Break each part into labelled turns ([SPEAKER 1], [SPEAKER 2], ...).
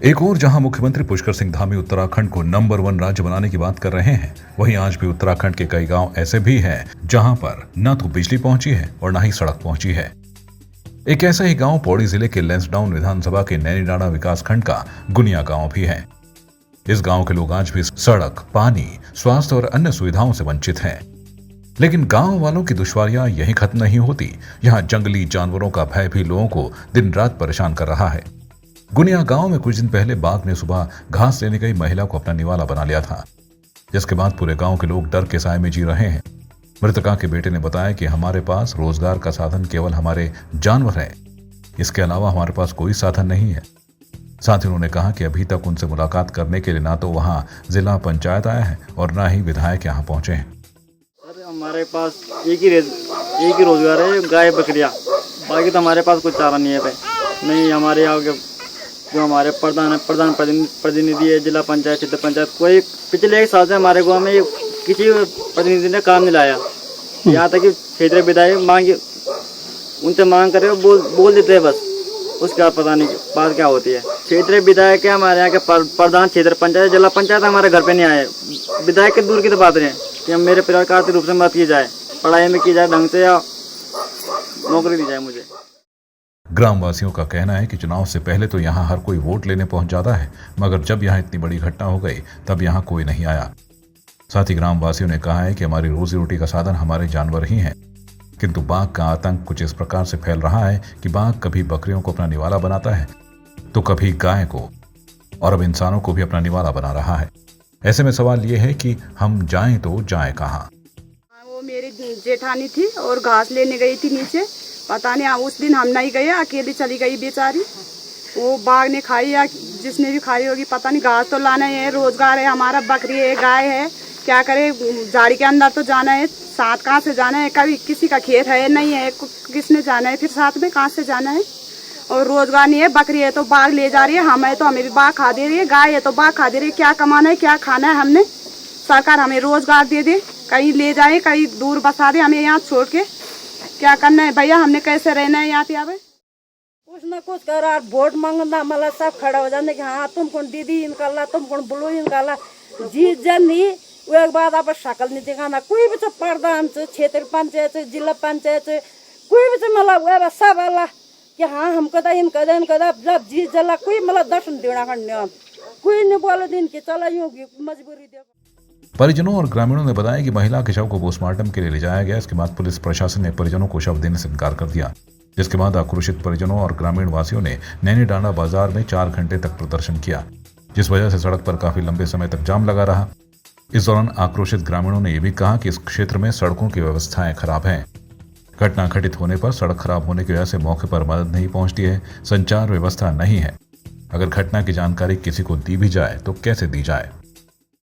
[SPEAKER 1] एक और जहां मुख्यमंत्री पुष्कर सिंह धामी उत्तराखंड को नंबर 1 राज्य बनाने की बात कर रहे हैं, वहीं आज भी उत्तराखंड के कई गांव ऐसे भी हैं जहां पर न तो बिजली पहुंची है और न ही सड़क पहुंची है। एक ऐसा ही गांव पौड़ी जिले के लैंसडाउन विधानसभा के नैनीडांडा विकासखंड का गुनिया गांव भी है। इस गांव के लोग आज भी सड़क, पानी, स्वास्थ्य और अन्य सुविधाओं से वंचित हैं। लेकिन गांव वालों की दुश्वारियां यहीं खत्म नहीं होती। यहाँ जंगली जानवरों का भय भी लोगों को दिन रात परेशान कर रहा है। गुनिया गांव में कुछ दिन पहले बाघ ने सुबह घास लेने गई महिला को अपना निवाला बना लिया था, जिसके बाद पूरे गांव के लोग डर के साए में जी रहे हैं। मृतका के बेटे ने बताया कि हमारे पास रोजगार का साधन केवल हमारे जानवर है, इसके अलावा हमारे पास कोई साधन नहीं है। साथ ही उन्होंने कहा कि अभी तक उनसे मुलाकात करने के लिए ना तो वहां जिला पंचायत आया है और ना ही विधायक यहाँ पहुंचे हैं।
[SPEAKER 2] अरे हमारे पास एक ही रोजगार है, गाय बकरियाँ। बाकी तो हमारे पास कुछ चारा नहीं है भाई। नहीं, हमारे यहाँ के जो हमारे प्रधान प्रतिनिधि है, जिला पंचायत, क्षेत्र पंचायत, कोई पिछले 1 साल से हमारे गाँव में किसी प्रतिनिधि ने काम नहीं लाया। यहाँ तक कि क्षेत्रीय विधायक उनसे मांग करे बोल देते हैं बस, उसके बाद पता नहीं बात क्या होती है। क्षेत्रीय विधायक है हमारे यहाँ के प्रधान, क्षेत्र पंचायत, जिला पंचायत हमारे घर पे नहीं आए। विधायक के दूर की तो बात नहीं है कि हम मेरे परिवार का आर्थिक रूप से मदद की जाए, पढ़ाई में की जाए ढंग से, या नौकरी दी जाए मुझे।
[SPEAKER 1] ग्रामवासियों का कहना है कि चुनाव से पहले तो यहाँ हर कोई वोट लेने पहुंच जाता है, मगर जब यहाँ इतनी बड़ी घटना हो गई तब यहाँ कोई नहीं आया। साथ ही ग्रामवासियों ने कहा है कि हमारी रोजी रोटी का साधन हमारे जानवर ही हैं, किंतु बाघ का आतंक कुछ इस प्रकार से फैल रहा है कि बाघ कभी बकरियों को अपना निवाला बनाता है तो कभी गाय को, और अब इंसानों को भी अपना निवाला बना रहा है। ऐसे में सवाल ये है कि हम जाएं तो जाएं कहाँ।
[SPEAKER 3] वो मेरी जेठानी थी और घास लेने गई थी नीचे, पता नहीं उस दिन हम नहीं गए, अकेली चली गई बेचारी। वो बाघ ने खाई या जिसने भी खाई होगी पता नहीं। घास तो लाना है, रोजगार है हमारा, बकरी है, गाय है, क्या करे, झाड़ी के अंदर तो जाना है, साथ कहाँ से जाना है, कभी किसी का खेत है नहीं है, किसने जाना है, फिर साथ में कहाँ से जाना है। और रोजगार नहीं है, बकरी है तो बाघ ले जा रही है, हम है तो हमें भी बाघ खा दे रही है, गाय है तो बाघ खा दे रही है। क्या कमाना है, क्या खाना है हमने? सरकार हमें रोजगार दे दे, कहीं ले जाए, कहीं दूर बसा दे, हमें यहाँ छोड़ के क्या करना है भैया, हमने कैसे रहना है यहाँ पे। अब
[SPEAKER 4] कुछ न कुछ कर रहा, वोट मांगना मतलब सब खड़ा हो जाने कि हाँ तुम कौन दीदी इनका, तुम कौन बोलो इनका, जीत जन नहीं वो एक बात आप शक्ल नहीं दिखाना। कोई भी प्रधान से, क्षेत्र पंचायत से, जिला पंचायत से, कोई भी मतलब सब अल्लाह कि हाँ हम कदा इनका जब जीत जला कोई मतलब दर्शन देना करने, कोई नहीं बोला दिन की चला यूँगी मजबूरी देखो।
[SPEAKER 1] परिजनों और ग्रामीणों ने बताया कि महिला के शव को पोस्टमार्टम के लिए ले जाया गया। इसके बाद पुलिस प्रशासन ने परिजनों को शव देने से इनकार कर दिया, जिसके बाद आक्रोशित परिजनों और ग्रामीण वासियों ने नैनीडांडा बाजार में 4 घंटे तक प्रदर्शन किया, जिस वजह से सड़क पर काफी लंबे समय तक जाम लगा रहा। इस दौरान आक्रोशित ग्रामीणों ने यह भी कहा कि इस क्षेत्र में सड़कों की व्यवस्थाएं खराब हैं। घटना घटित होने पर सड़क खराब होने की वजह से मौके पर मदद नहीं पहुंचती है, संचार व्यवस्था नहीं है। अगर घटना की जानकारी किसी को दी भी जाए तो कैसे दी जाए।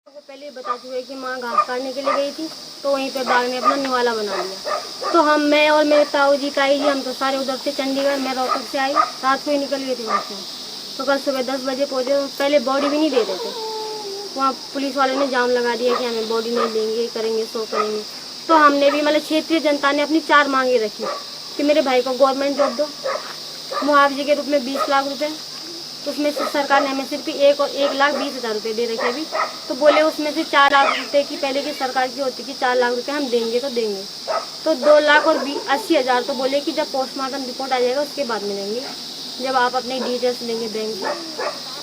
[SPEAKER 5] पहले बता चुके कि माँ घास काटने के लिए गई थी, तो वहीं पे बाघ ने अपना निवाला बना लिया। तो मैं और मेरे ताऊ जी, ताई जी, हम तो सारे उधर से चंडीगढ़, मैं रोहतक से आई, रात को ही निकल गई थी वहाँ से। तो कल सुबह 10 बजे पहुँचे, पहले बॉडी भी नहीं दे रहे थे। वहाँ पुलिस वालों ने जाम लगा दिया कि हमें बॉडी नहीं देंगे, करेंगे सो करेंगे। तो हमने भी मतलब क्षेत्रीय जनता ने अपनी 4 मांगे रखी कि मेरे भाई को गवर्नमेंट जॉब दो, मुआवजे के रूप में 20 लाख रुपए। तो उसमें से सरकार ने हमें सिर्फ 1,20,000 रुपये दे रखे अभी। तो बोले उसमें से 4 लाख रुपये की पहले की सरकार की होती कि 4 लाख रुपये हम देंगे तो देंगे। तो 2,80,000 तो बोले कि जब पोस्टमार्टम रिपोर्ट आ जाएगा उसके बाद मिलेंगे, जब आप अपने डिटेल्स देंगे बैंक की।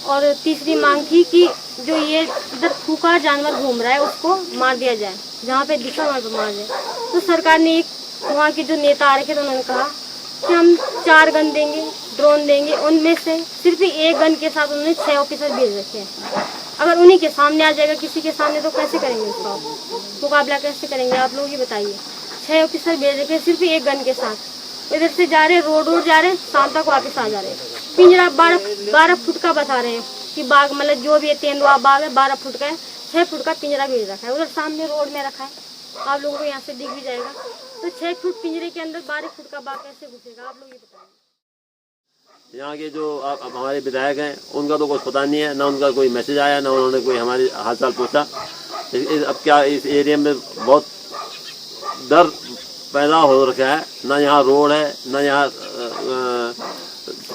[SPEAKER 5] और तीसरी मांग थी कि जो ये इधर फूका जानवर घूम रहा है उसको मार दिया जाए, जहाँ पे दिखा वहाँ पे मार जाए। तो सरकार ने एक वहाँ के जो नेता आ रखे थे उन्होंने कहा कि हम 4 गन देंगे, ड्रोन देंगे। उनमें से सिर्फ 1 गन के साथ उन्होंने 6 ऑफिसर भेज रखे हैं। अगर उन्हीं के सामने आ जाएगा किसी के सामने तो कैसे करेंगे उसका मुकाबला, कैसे करेंगे आप लोग ही बताइए। 6 ऑफिसर भेज रखे सिर्फ 1 गन के साथ, इधर से जा रहे, रोड जा रहे, शाम तक वापस आ जा रहे। पिंजरा 12 फुट का बता रहे हैं कि बाघ मतलब जो भी है तेंदुआ बाघ है 12 फुट का है, 6 फुट का पिंजरा भेज रखा है, उधर सामने रोड में रखा है। आप लोगों को यहाँ से दिख भी जाएगा। तो 6 फुट पिंजरे के अंदर 12 फुट का बाघ कैसे घुसेगा, आप लोग ये बताइए।
[SPEAKER 6] यहाँ के जो अब हमारे विधायक हैं उनका तो कुछ पता नहीं है, ना उनका कोई मैसेज आया, ना उन्होंने कोई हमारी हालचाल पूछा। अब क्या इस एरिया में बहुत डर पैदा हो रखा है, ना यहाँ रोड है, ना यहाँ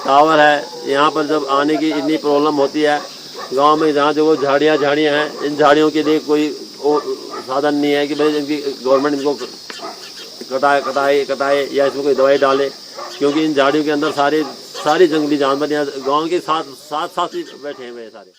[SPEAKER 6] टावर है, यहाँ पर जब आने की इतनी प्रॉब्लम होती है गांव में, जहाँ जो झाड़ियाँ हैं, इन झाड़ियों के लिए कोई साधन नहीं है कि भाई इनकी गवर्नमेंट इनको कटाए या इसमें कोई दवाई डाले, क्योंकि इन झाड़ियों के अंदर सारे जंगली जानवर यहाँ गाँव के साथ ही बैठे हुए हैं सारे।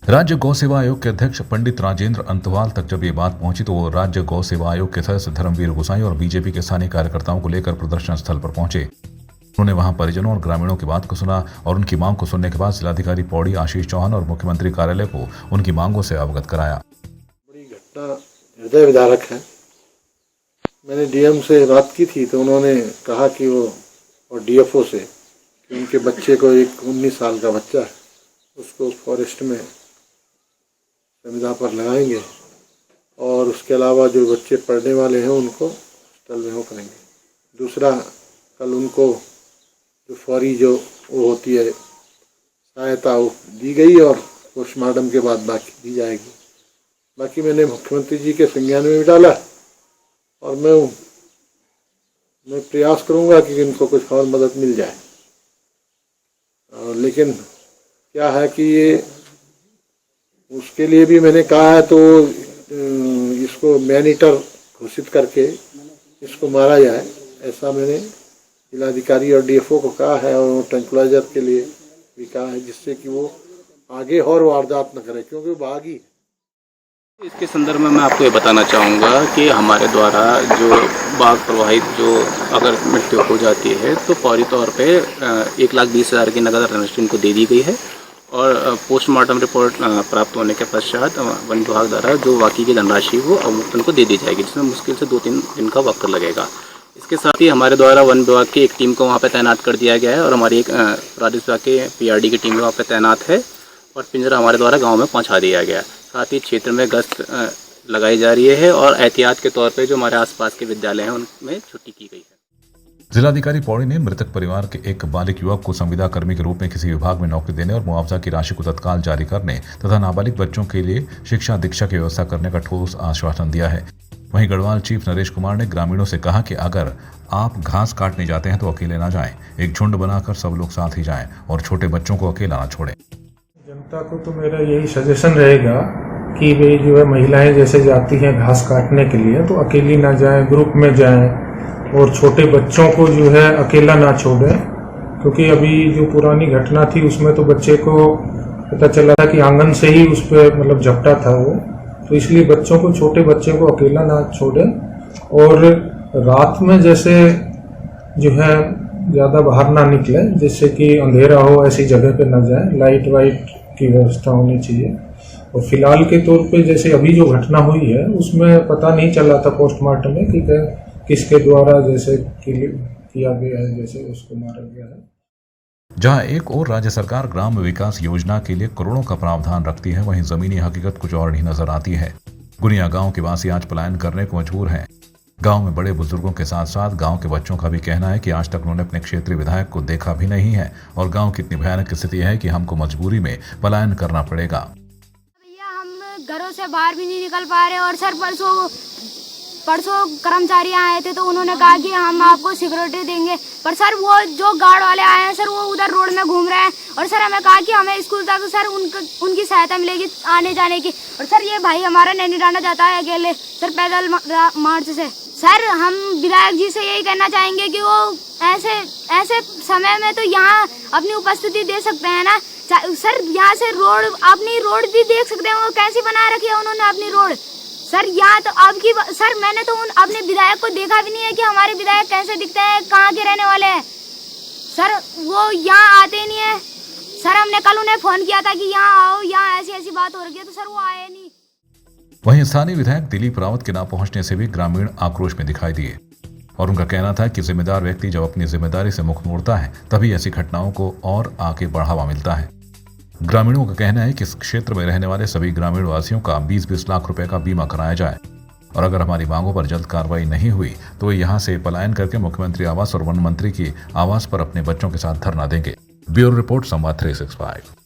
[SPEAKER 1] राज्य गौ सेवा आयोग के अध्यक्ष पंडित राजेंद्र अंतवाल तक जब ये बात पहुंची तो वो राज्य गौ सेवा आयोग के सदस्य धर्मवीर गोसाई और बीजेपी के स्थानीय कार्यकर्ताओं को लेकर प्रदर्शन स्थल पर पहुंचे। उन्होंने वहां परिजनों और ग्रामीणों की बात को सुना और उनकी मांग को सुनने के बाद जिलाधिकारी पौड़ी आशीष चौहान और मुख्यमंत्री कार्यालय को उनकी मांगों से अवगत कराया।
[SPEAKER 7] बड़ी घटना हृदय विदारक है। मैंने डीएम से बात की थी तो उन्होंने कहा कि वो और डीएफओ से कि उनके बच्चे को, एक 19 साल का बच्चा है, उसको फॉरेस्ट में संविदा पर लगाएंगे और उसके अलावा जो बच्चे पढ़ने वाले हैं उनको हॉस्टल में वो करेंगे। दूसरा, कल उनको जो फौरी जो वो होती है सहायता वो दी गई और पोस्टमार्टम के बाद बाकी दी जाएगी। बाकी मैंने मुख्यमंत्री जी के संज्ञान में भी डाला और मैं प्रयास करूंगा कि इनको कुछ और मदद मिल जाए। लेकिन क्या है कि ये उसके लिए भी मैंने कहा है तो इसको मैन ईटर घोषित करके इसको मारा जाए, ऐसा मैंने जिलाधिकारी और डीएफओ को कहा है और ट्रैंक्विलाइजर के लिए भी कहा है, जिससे कि वो आगे और वारदात न करे, क्योंकि वो भागी।
[SPEAKER 8] इसके संदर्भ में मैं आपको ये बताना चाहूँगा कि हमारे द्वारा जो बाघ प्रवाहित जो अगर मृत्यु हो जाती है तो फौरी तौर पे 1,20,000 की नगद राशि उनको दे दी गई है और पोस्टमार्टम रिपोर्ट प्राप्त होने के पश्चात वन विभाग द्वारा जो बाकी की धनराशि वो उनको दे दी जाएगी, जिसमें मुश्किल से 2-3 दिन का वक्त लगेगा। इसके साथ ही हमारे द्वारा वन विभाग की एक टीम को वहाँ पे तैनात कर दिया गया है और हमारी एक राजस्व विभाग के पीआरडी की टीम वहाँ पे तैनात है और पिंजरा हमारे द्वारा गाँव में पहुँचा दिया गया है। साथ ही क्षेत्र में गश्त लगाई जा रही है और एहतियात के तौर पर जो हमारे आसपास के विद्यालय हैं उनमें छुट्टी की गई है।
[SPEAKER 1] जिलाधिकारी पौड़ी ने मृतक परिवार के एक बालिक युवक को संविदा कर्मी के रूप में किसी विभाग में नौकरी देने और मुआवजा की राशि को तत्काल जारी करने तथा नाबालिग बच्चों के लिए शिक्षा दीक्षा की व्यवस्था करने का ठोस आश्वासन दिया है। वहीं गढ़वाल चीफ नरेश कुमार ने ग्रामीणों से कहा कि अगर आप घास काटने जाते हैं तो अकेले ना जाएं, एक झुंड बनाकर सब लोग साथ ही जाएं और छोटे बच्चों को अकेला ना छोड़ें।
[SPEAKER 9] जनता को तो मेरा यही सजेशन रहेगा कि वे जो है महिलाएं जैसे जाती हैं घास काटने के लिए तो अकेली ना जाएं, ग्रुप में जाएं और छोटे बच्चों को जो है अकेला ना छोड़ें, क्योंकि अभी जो पुरानी घटना थी उसमें तो बच्चे को पता चला था कि आंगन से ही उस पर मतलब झपटा था वो, तो इसलिए बच्चों को, छोटे बच्चे को अकेला ना छोड़ें और रात में जैसे जो है ज़्यादा बाहर ना निकले, जिससे कि अंधेरा हो ऐसी जगह पे ना जाए, लाइट वाइट की व्यवस्था होनी चाहिए। और फिलहाल के तौर पे जैसे अभी जो घटना हुई है उसमें पता नहीं चला था पोस्टमार्टम में कि किसके द्वारा जैसे किया गया है, जैसे उसको मारा गया है।
[SPEAKER 1] जहां एक और राज्य सरकार ग्राम विकास योजना के लिए करोड़ों का प्रावधान रखती है, वहीं जमीनी हकीकत कुछ और ही नजर आती है। गुनिया गांव के वासी आज पलायन करने को मजबूर हैं। गांव में बड़े बुजुर्गों के साथ साथ गांव के बच्चों का भी कहना है कि आज तक उन्होंने अपने क्षेत्रीय विधायक को देखा भी नहीं है और गांव की इतनी भयानक स्थिति है कि हमको मजबूरी में पलायन करना पड़ेगा।
[SPEAKER 5] भैया हम घरों से बाहर भी नहीं निकल पा रहे और सर परसों कर्मचारी आए थे तो उन्होंने कहा कि हम आपको सिक्योरिटी देंगे, पर सर वो जो गार्ड वाले आए हैं सर वो उधर रोड में घूम रहे हैं और सर हमें कहा कि हमें स्कूल तक सर उनकी सहायता मिलेगी आने जाने की, और सर ये भाई हमारा नैनीडांडा जाता है अकेले सर पैदल मार्च से। सर हम विधायक जी से यही कहना चाहेंगे कि वो ऐसे समय में तो यहाँ अपनी उपस्थिति दे सकते हैं ना सर, यहाँ से रोड अपनी रोड भी देख सकते हैं वो कैसी बना रखी है उन्होंने अपनी रोड सर। यहाँ तो आपकी सर मैंने तो अपने विधायक को देखा भी नहीं है कि हमारे विधायक कैसे दिखते हैं, कहाँ के रहने वाले हैं सर, वो यहाँ आते ही नहीं है सर। हमने कल उन्हें फोन किया था कि यहाँ आओ, यहाँ ऐसी ऐसी बात हो रही है तो सर वो आए नहीं।
[SPEAKER 1] वहीं स्थानीय विधायक दिलीप रावत के न पहुंचने से भी ग्रामीण आक्रोश में दिखाई दिए और उनका कहना था कि जिम्मेदार व्यक्ति जब अपनी जिम्मेदारी से मुख मोड़ता है तभी ऐसी घटनाओं को और आगे बढ़ावा मिलता है। ग्रामीणों का कहना है कि इस क्षेत्र में रहने वाले सभी ग्रामीण वासियों का 20-20 लाख रुपए का बीमा कराया जाए और अगर हमारी मांगों पर जल्द कार्रवाई नहीं हुई तो वे यहाँ से पलायन करके मुख्यमंत्री आवास और वन मंत्री की आवास पर अपने बच्चों के साथ धरना देंगे। ब्यूरो रिपोर्ट, संवाद 365।